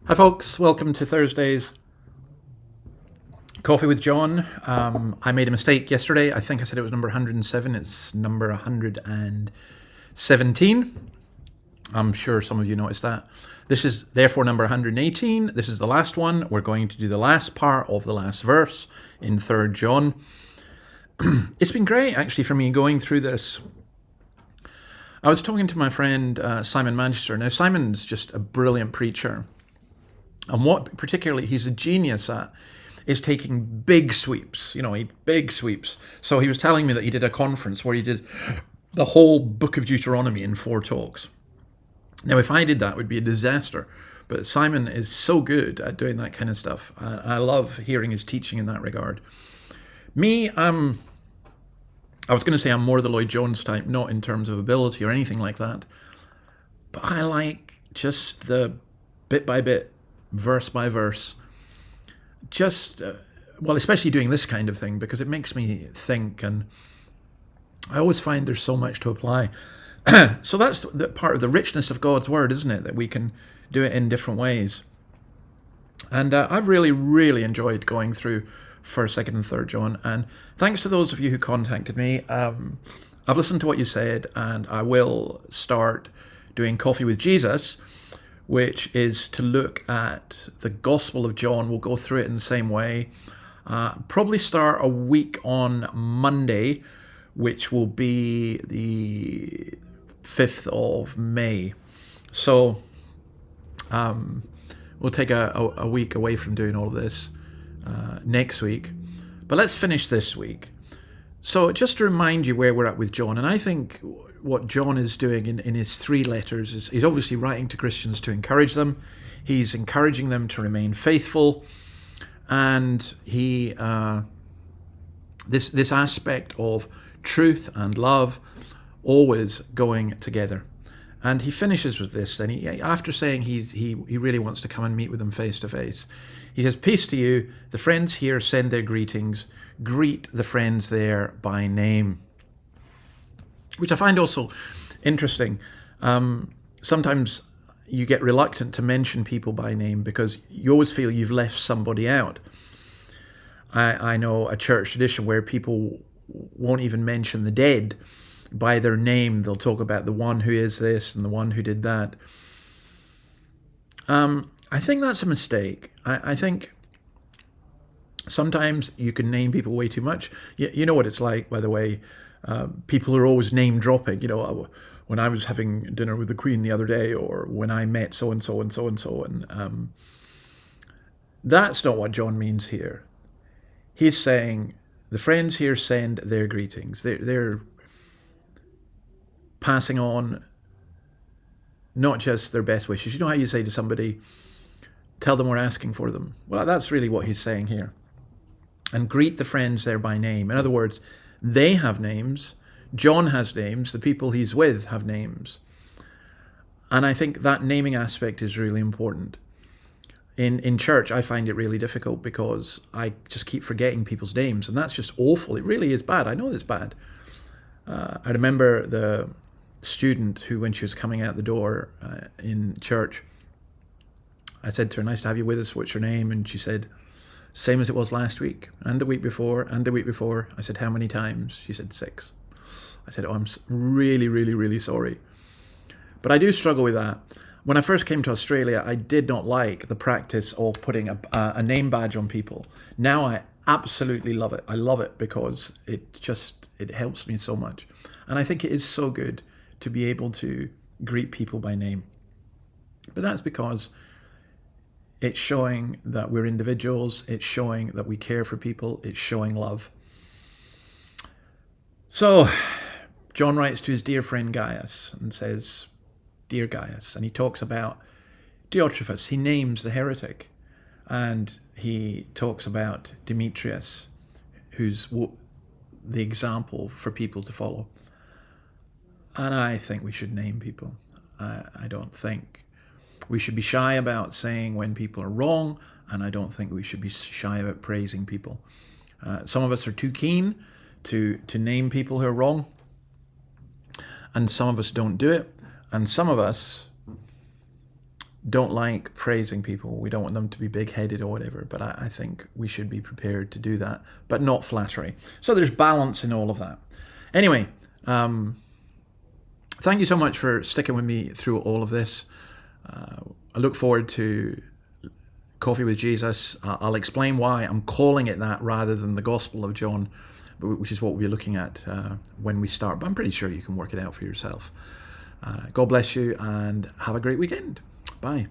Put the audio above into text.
Hi, folks. Welcome to Thursday's Coffee with John. I made a mistake yesterday. I think I said it was number 107. It's number 117. I'm sure some of you noticed that. This is therefore number 118. This is the last one. We're going to do the last part of the last verse in 3rd John. It's been great, actually, for me going through this. I was talking to my friend Simon Manchester. Now, Simon's just a brilliant preacher. And what particularly he's a genius at is taking big sweeps, big sweeps. So he was telling me that he did a conference where he did the whole book of Deuteronomy in 4 talks. Now, if I did that, it would be a disaster. But Simon is so good at doing that kind of stuff. I love hearing his teaching in that regard. Me, I was going to say I'm more the Lloyd Jones type, not in terms of ability or anything like that. But I like just the bit by bit, verse by verse, especially doing this kind of thing because it makes me think, and I always find there's so much to apply. So that's the part of the richness of God's word, isn't it? That we can do it in different ways. And I've really, really enjoyed going through 1st, 2nd, and 3rd John. And thanks to those of you who contacted me. I've listened to what you said, and I will start doing Coffee with Jesus, which is to look at the Gospel of John. We'll go through it in the same way. Probably start a week on Monday, which will be the 5th of May. So we'll take a week away from doing all of this next week. But let's finish this week. So just to remind you where we're at with John, and I think what John is doing in his 3 letters is he's obviously writing to Christians to encourage them. He's encouraging them to remain faithful, and he this aspect of truth and love always going together. And he finishes with this. Then after saying he really wants to come and meet with them face to face, he says, "Peace to you. The friends here send their greetings. Greet the friends there by name." Which I find also interesting. Sometimes you get reluctant to mention people by name because you always feel you've left somebody out. I know a church tradition where people won't even mention the dead by their name. They'll talk about the one who is this and the one who did that. I think that's a mistake. I think sometimes you can name people way too much. You know what it's like, by the way. People are always name dropping, when I was having dinner with the Queen the other day, or when I met so and so and so and so. And that's not what John means here. He's saying the friends here send their greetings. They're passing on not just their best wishes. You know how you say to somebody, tell them we're asking for them? Well, that's really what he's saying here. And greet the friends there by name. In other words, they have names. John has names. The people he's with have names. And I think that naming aspect is really important. In church, I find it really difficult because I just keep forgetting people's names. And that's just awful. It really is bad. I know it's bad. I remember the student who, when she was coming out the door in church, I said to her, "Nice to have you with us. What's your name?" And she said, "Same as it was last week, and the week before, and the week before." I said, "How many times?" She said, 6. I said, "Oh, I'm really, really, really sorry." But I do struggle with that. When I first came to Australia, I did not like the practice of putting a name badge on people. Now I absolutely love it. I love it because it helps me so much. And I think it is so good to be able to greet people by name. But that's because it's showing that we're individuals. It's showing that we care for people. It's showing love. So John writes to his dear friend Gaius and says, "Dear Gaius," and he talks about Diotrephes. He names the heretic, and he talks about Demetrius, who's the example for people to follow. And I think we should name people. I don't think we should be shy about saying when people are wrong, and I don't think we should be shy about praising people. Some of us are too keen to name people who are wrong, and some of us don't do it, and some of us don't like praising people. We don't want them to be big-headed or whatever, but I think we should be prepared to do that, but not flattery. So there's balance in all of that. Anyway, thank you so much for sticking with me through all of this. I look forward to Coffee with Jesus. I'll explain why I'm calling it that rather than the Gospel of John, which is what we'll be looking at when we start. But I'm pretty sure you can work it out for yourself. God bless you and have a great weekend. Bye.